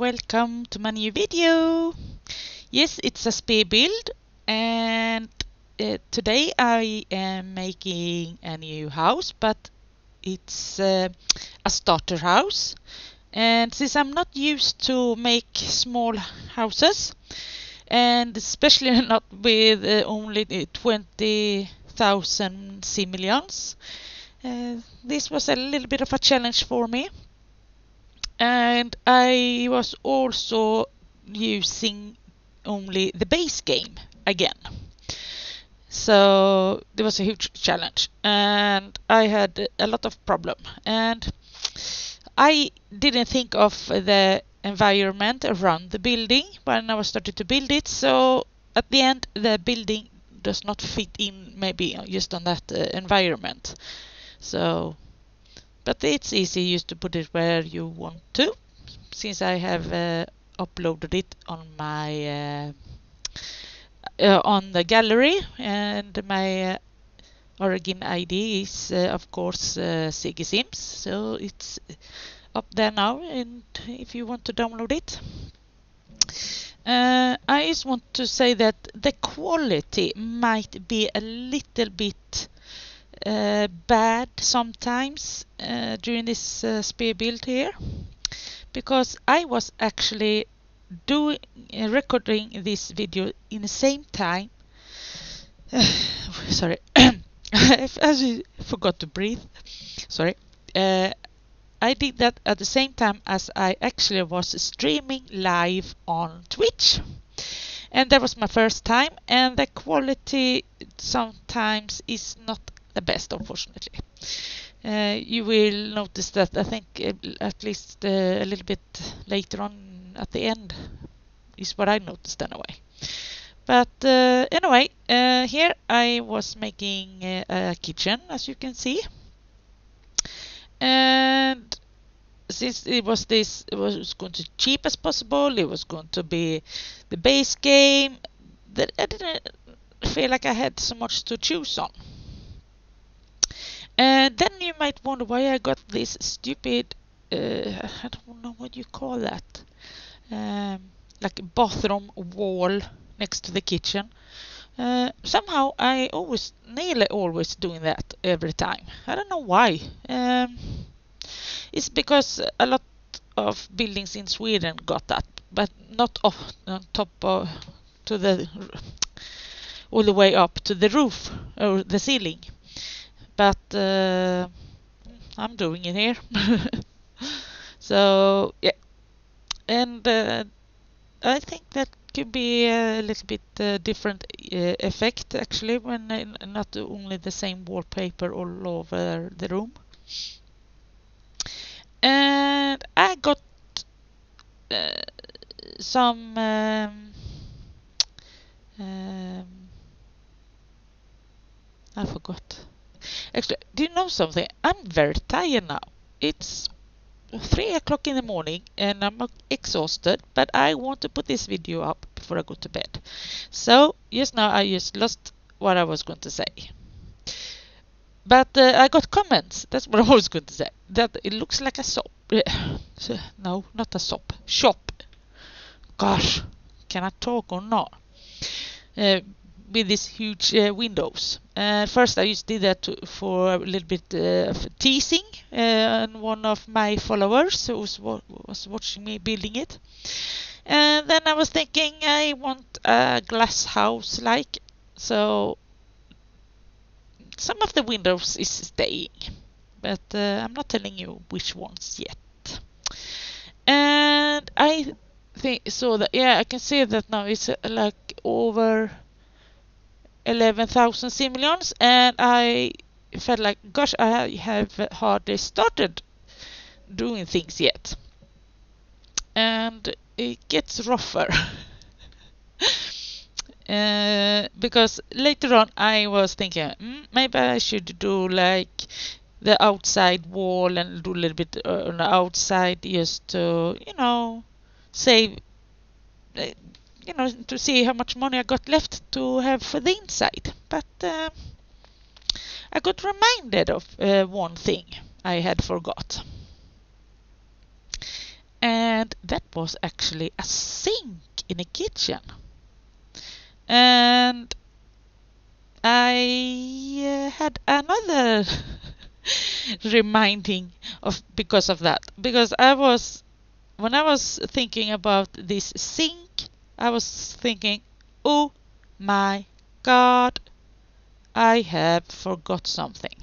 welcome to my new video. Yes, it's a spear build, and today I am making a new house, but it's a starter house. And since I'm not used to make small houses, and especially not with only 20,000 simoleons, this was a little bit of a challenge for me. And I was also using only the base game again. So there was a huge challenge and I had a lot of problem, and I didn't think of the environment around the building when I was starting to build it. So at the end the building does not fit in maybe just on that environment. So but it's easy just to put it where you want to, since I have uploaded it on my on the gallery, and my origin ID is of course SegerSims, so it's up there now, and if you want to download it. I just want to say that the quality might be a little bit bad sometimes during this spear build here, because I was actually recording this video in the same time. Sorry, I forgot to breathe. Sorry. I did that at the same time as I actually was streaming live on Twitch. And that was my first time, and the quality sometimes is not the best, unfortunately. You will notice that, I think, at least a little bit later on at the end is what I noticed anyway. But anyway, here I was making a kitchen, as you can see. And since it was going to be cheap as possible, it was going to be the base game, that I didn't feel like I had so much to choose on. And then you might wonder why I got this stupid, I don't know what you call that, like a bathroom wall next to the kitchen. Somehow I nearly always doing that every time. I don't know why. It's because a lot of buildings in Sweden got that, but not on top of, to the all the way up to the roof or the ceiling. But I'm doing it here. So yeah, and I think that could be a little bit different effect actually, when not only the same wallpaper all over the room. And I got some I forgot. Actually, do you know something? I'm very tired now. It's 3 o'clock in the morning and I'm exhausted, but I want to put this video up before I go to bed. So just now I just lost what I was going to say. But I got comments, that's what I was going to say, that it looks like a soap. No, not a soap. Shop. Gosh, can I talk or not? With these huge windows. First I just did that for a little bit of teasing, and one of my followers who was watching me building it. And then I was thinking I want a glass house like, so some of the windows is staying, but I'm not telling you which ones yet. And I think so that, yeah, I can see that now it's like over 11,000 simoleons, and I felt like, gosh, I have hardly started doing things yet, and it gets rougher. Because later on I was thinking maybe I should do like the outside wall and do a little bit on the outside, just to, save, to see how much money I got left to have for the inside. But I got reminded of one thing I had forgot, and that was actually a sink in a kitchen. And I had another reminding of because of that. Because when I was thinking about this sink, I was thinking, oh my God, I have forgot something.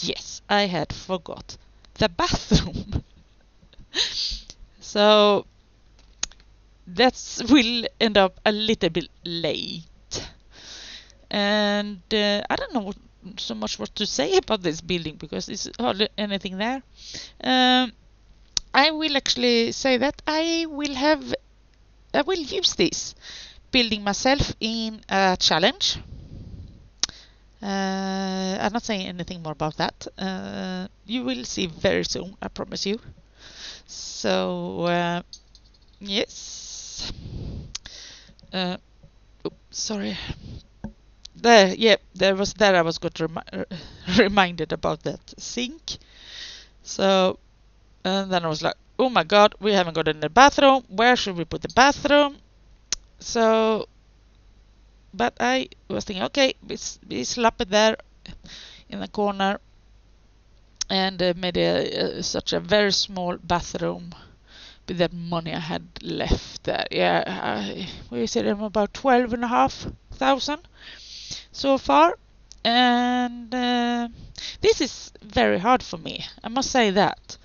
Yes, I had forgot the bathroom. So that will end up a little bit late. And I don't know so much what to say about this building because there's hardly anything there. I will actually say that I will use this building myself in a challenge. I'm not saying anything more about that. You will see very soon, I promise you. So yes. Sorry. There I was got reminded about that sink. So, and then I was like, oh my God, we haven't got any bathroom. Where should we put the bathroom? So, but I was thinking, okay, we slap it there in the corner and made such a very small bathroom with that money I had left there. Yeah, we said I'm about 12,500 so far, and this is very hard for me. I must say that.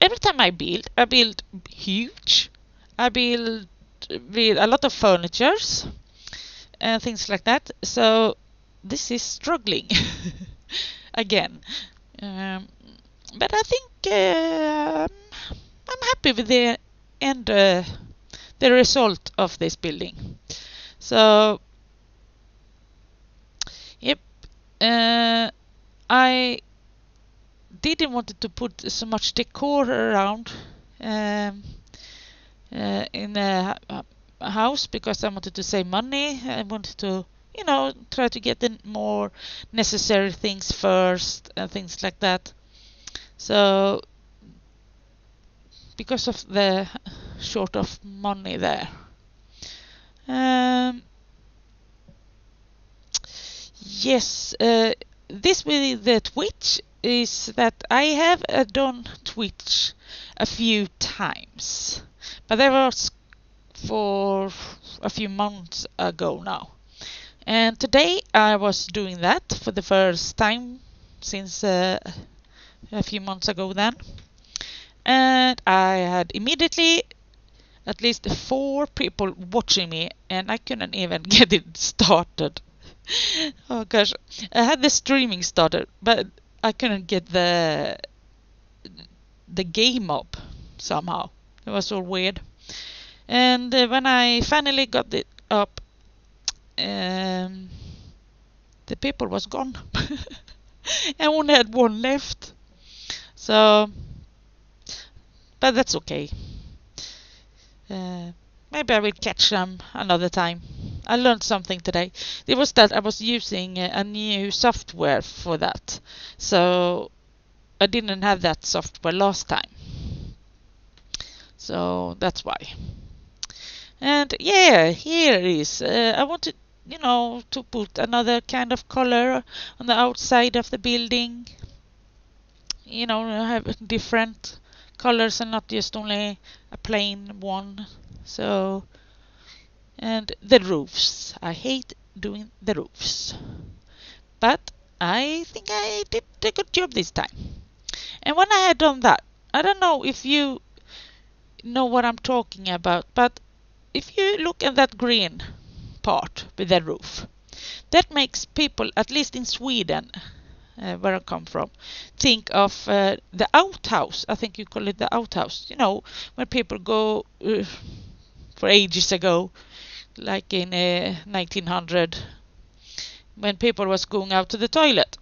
Every time I build huge. I build with a lot of furnitures and things like that. So this is struggling again. But I think I'm happy with the end, the result of this building. So, yep, I didn't want to put so much decor around in a house because I wanted to save money. I wanted to, try to get the more necessary things first and things like that. So, because of the short of money there. Yes, this with the Twitch is that I have done Twitch a few times, but that was for a few months ago now. And today I was doing that for the first time since a few months ago then. And I had immediately at least 4 people watching me, and I couldn't even get it started. Oh gosh, I had the streaming started, but I couldn't get the game up somehow. It was so weird. And when I finally got it up, the people was gone. I only had 1 left. So, but that's okay. Maybe I will catch them another time. I learned something today. It was that I was using a new software for that. So I didn't have that software last time. So that's why. And yeah, here it is. I wanted, to put another kind of color on the outside of the building. Have different colors and not just only a plain one. So, and the roofs. I hate doing the roofs. But I think I did a good job this time. And when I had done that, I don't know if you know what I'm talking about, but if you look at that green part with the roof, that makes people, at least in Sweden, where I come from, think of the outhouse. I think you call it the outhouse. When people go for ages ago, like in 1900, when people was going out to the toilet.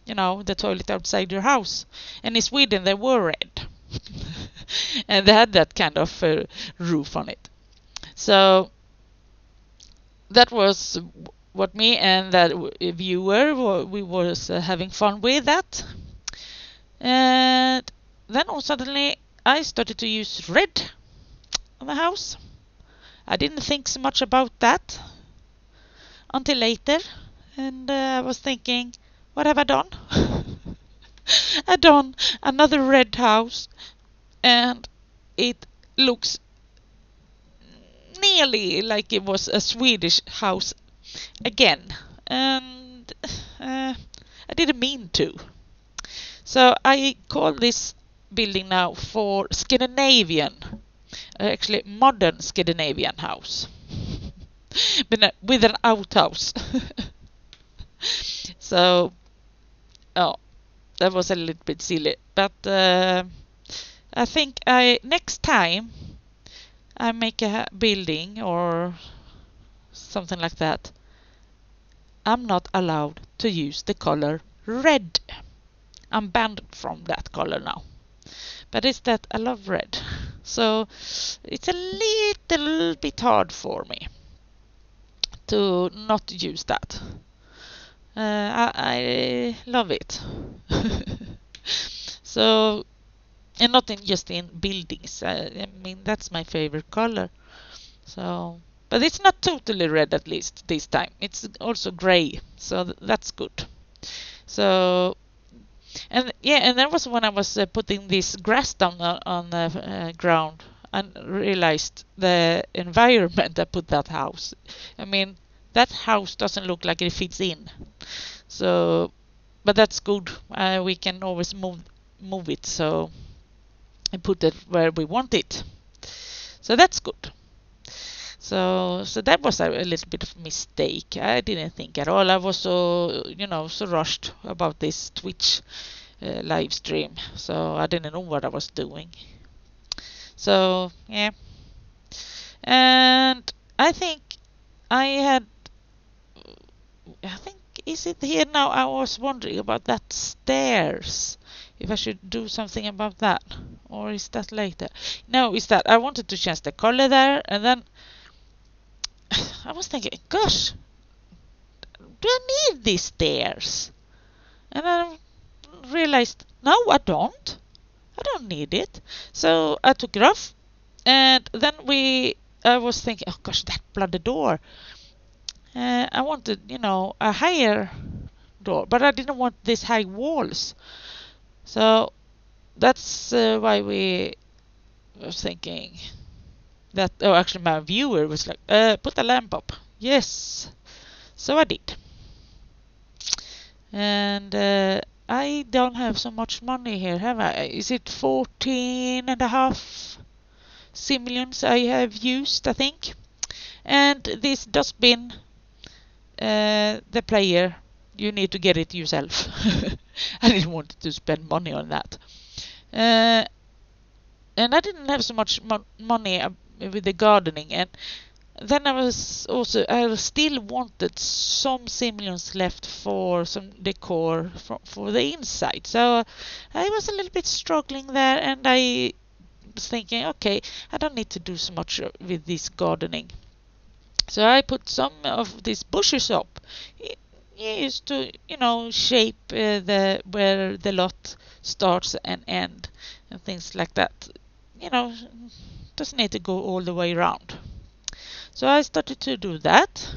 The toilet outside your house. And in Sweden they were red. And they had that kind of roof on it. So that was what me and that viewer we was having fun with that. And then all suddenly I started to use red on the house. I didn't think so much about that until later, and I was thinking, what have I done? I done another red house, and it looks nearly like it was a Swedish house again, and I didn't mean to. So I call this building now for Scandinavian, actually modern Scandinavian house, with an outhouse. So, oh, that was a little bit silly, but I think next time I make a building or something like that, I'm not allowed to use the color red. I'm banned from that color now. But it's that I love red. So it's a little bit hard for me to not use that. I love it. So, and not just in buildings. I mean, that's my favorite color. So, but it's not totally red, at least this time. It's also gray, so that's good. So, and yeah, and that was when I was putting this grass down on the ground and realized the environment I put that house. I mean, that house doesn't look like it fits in. So, but that's good. We can always move it, so I put it where we want it. So that's good. So that was a little bit of a mistake. I didn't think at all. I was so rushed about this Twitch live stream, so I didn't know what I was doing. So yeah, and I think is it here now? I was wondering about that stairs. If I should do something about that, or is that later? No, it's that I wanted to change the color there, and then I was thinking, gosh, do I need these stairs? And I realized, no, I don't. I don't need it. So I took it off, and then I was thinking, oh gosh, that bloody door. I wanted, a higher door, but I didn't want these high walls. So that's why we was thinking that. Oh, actually, my viewer was like, "Put the lamp up." Yes, so I did. And I don't have so much money here, have I? Is it 14.5 simoleons I have used, I think? And this dustbin, the player, you need to get it yourself. I didn't want to spend money on that. And I didn't have so much money with the gardening, and then I still wanted some simoleons left for some decor for the inside. So I was a little bit struggling there, and I was thinking, okay, I don't need to do so much with this gardening. So I put some of these bushes up. Used to, shape where the lot starts and end, and things like that. Doesn't need to go all the way around. So I started to do that,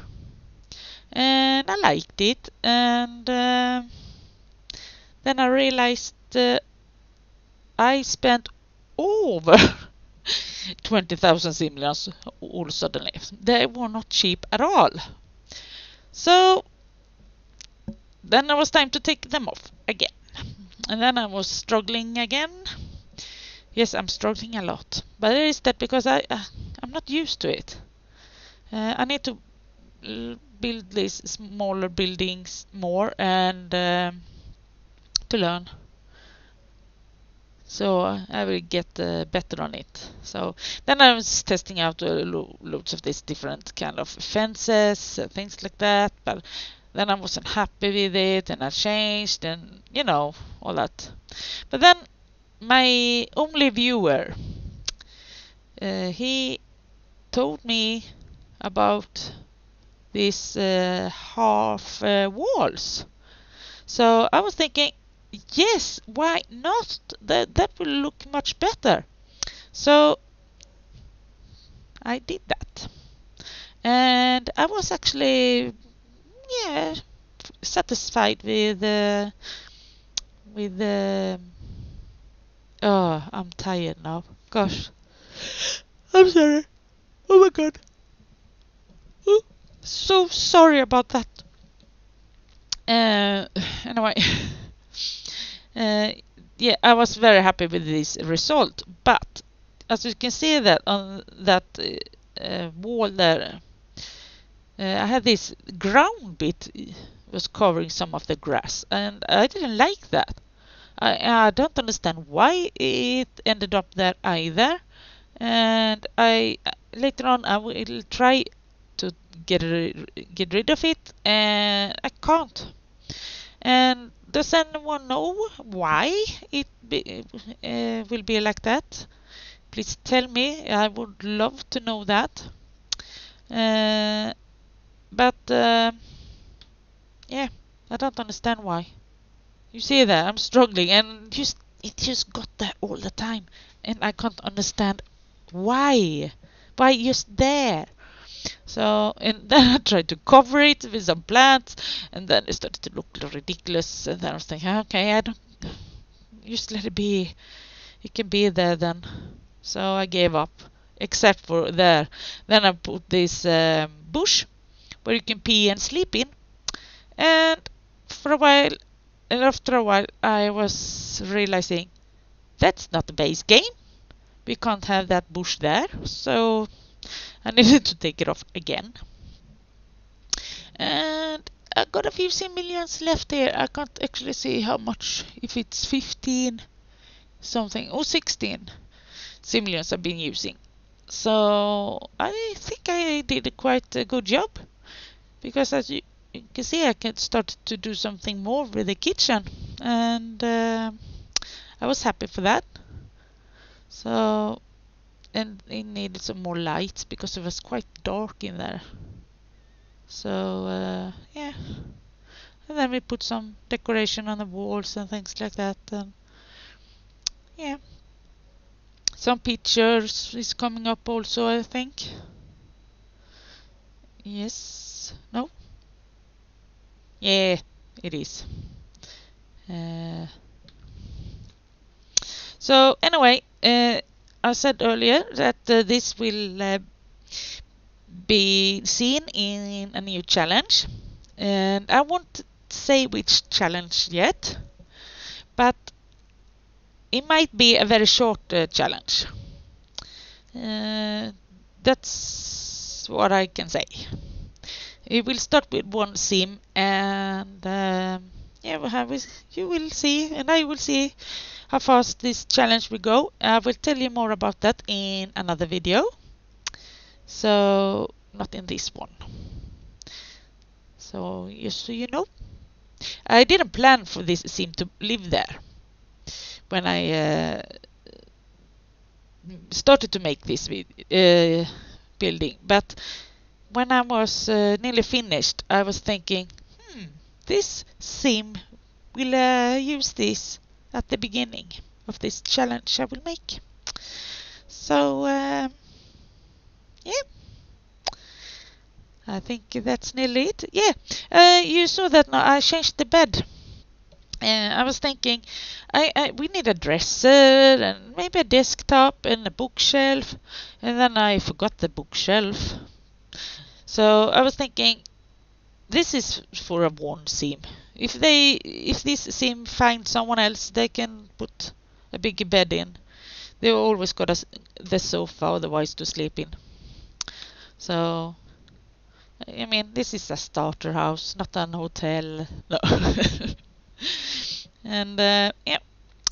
and I liked it. And then I realized I spent over 20,000 simoleons all suddenly. They were not cheap at all. So then it was time to take them off again. And then I was struggling again. Yes, I'm struggling a lot. But it is that because I'm not used to it. I need to build these smaller buildings more and to learn. So I will get better on it. So then I was testing out loads of these different kind of fences, things like that. But then I wasn't happy with it, and I changed, and all that. But then my only viewer, he told me about these half walls. So I was thinking, yes, why not? That will look much better. So I did that, and I was actually, yeah, satisfied with oh, I'm tired now. Gosh, I'm sorry. Oh my god. Oh, so sorry about that. Anyway, uh, yeah, I was very happy with this result, but as you can see that on that wall there, I had this ground bit was covering some of the grass, and I didn't like that. I don't understand why it ended up there either, and I later on I will try to get rid of it, and I can't. And does anyone know why it will be like that? Please tell me. I would love to know that. But yeah, I don't understand why. You see that I'm struggling, and it just got there all the time, and I can't understand why. Why just there? So, and then I tried to cover it with some plants, and then it started to look ridiculous. And then I was thinking, okay, I don't just let it be. It can be there then. So I gave up, except for there. Then I put this bush where you can pee and sleep in, and for a while, and after a while, I was realizing that's not the base game. We can't have that bush there, so I needed to take it off again. And I got a few millions left here. I can't actually see how much, if it's 15 something or 16 millions I've been using. So I think I did quite a good job, because as you can see, I can start to do something more with the kitchen, and I was happy for that. So, and it needed some more lights because it was quite dark in there. So yeah, and then we put some decoration on the walls and things like that. And yeah, some pictures is coming up also, I think. Yes, no, yeah, it is. So anyway, I said earlier that this will be seen in a new challenge, and I won't say which challenge yet, but it might be a very short challenge. That's what I can say. We will start with one sim, and yeah, you will see, and I will see how fast this challenge will go. I will tell you more about that in another video. So, not in this one. So, just so you know, I didn't plan for this sim to live there when I started to make this building. But when I was nearly finished, I was thinking, this sim will use this at the beginning of this challenge I will make. So, yeah, I think that's nearly it. Yeah, you saw that now I changed the bed. I was thinking we need a dresser and maybe a desktop and a bookshelf, and then I forgot the bookshelf. So I was thinking this is for a one sim. If this sim finds someone else, they can put a bigger bed in. They always got the sofa otherwise to sleep in. So I mean, this is a starter house, not an hotel. No. And yeah,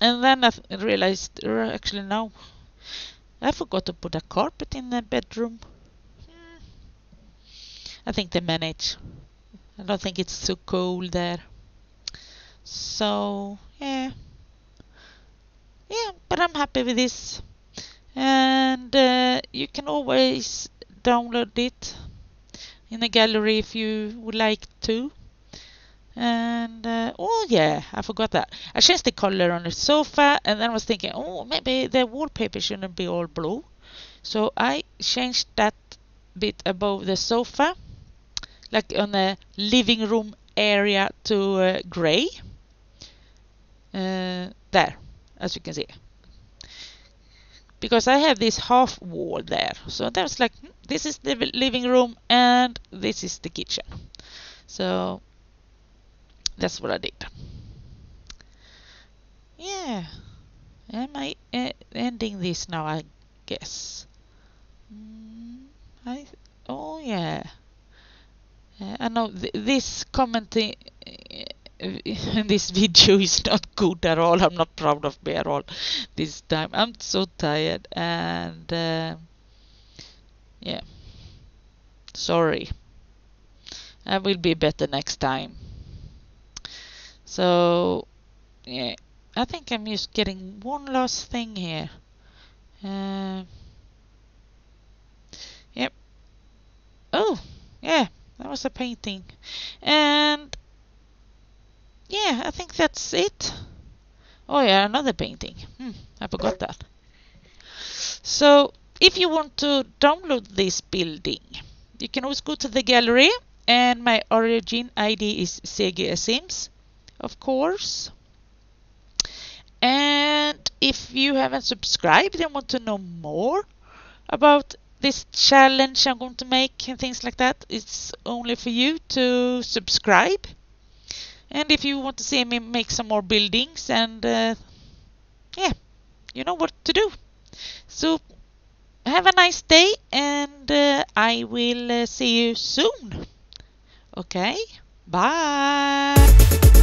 and then I realized actually no, I forgot to put a carpet in the bedroom. I think they manage. I don't think it's so cold there. So yeah, but I'm happy with this, and you can always download it in a gallery if you would like to. And oh yeah, I forgot that. I changed the color on the sofa, and then I was thinking, oh, maybe the wallpaper shouldn't be all blue. So I changed that bit above the sofa, like on the living room area, to gray. There, as you can see. Because I have this half wall there. So that was like, this is the living room and this is the kitchen. So that's what I did. Yeah. Am I ending this now, I guess? Oh yeah. I know this commenting in this video is not good at all. I'm not proud of me at all this time. I'm so tired, and yeah, sorry. I will be better next time. So yeah, I think I'm just getting one last thing here. Yep. Oh yeah, that was a painting. And yeah, I think that's it. Oh yeah, another painting. I forgot that. So if you want to download this building, you can always go to the gallery, and my origin ID is SegerSims, of course. And if you haven't subscribed and want to know more about this challenge I'm going to make and things like that, it's only for you to subscribe. And if you want to see me make some more buildings, and yeah, you know what to do. So have a nice day, and I will see you soon. Okay, bye.